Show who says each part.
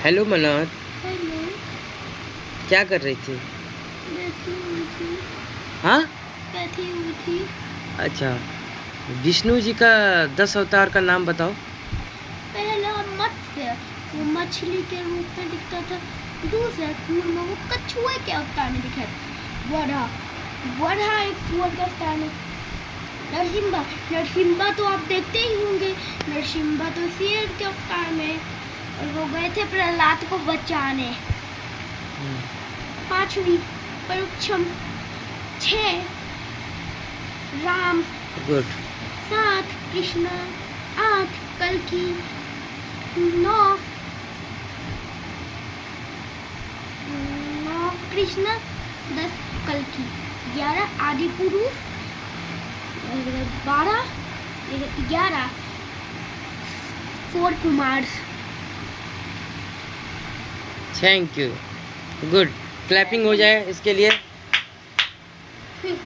Speaker 1: Hello Manoj,
Speaker 2: hello.
Speaker 1: क्या कर रही थी?
Speaker 2: बैठी हुई थी।
Speaker 1: हाँ,
Speaker 2: बैठी हुई थी।
Speaker 1: अच्छा। विष्णु जी का 10 अवतार का नाम बताओ।
Speaker 2: पहला मत्स्य, वो मछली के रूप में दिखता था। दूसरा कूर्म, वो कछुए के अवतार में दिखा था। वराह, वराह एक सुअर के अवतार में। नरसिम्हा, नरसिम्हा तो आप देखते ही होंगे। नरसिम्हा तो शेर के अवतार में, और वो गए थे प्रहलाद को बचाने। पांचवी परीक्षम। 6 राम।
Speaker 1: गुड।
Speaker 2: 7 कृष्णा। 8 कल्कि। 9 कृष्णा। 10 कल्कि। 11 आदि पुरुष। 12 11 4 Kumar.
Speaker 1: Thank you. Good. Clapping हो जाए इसके लिए।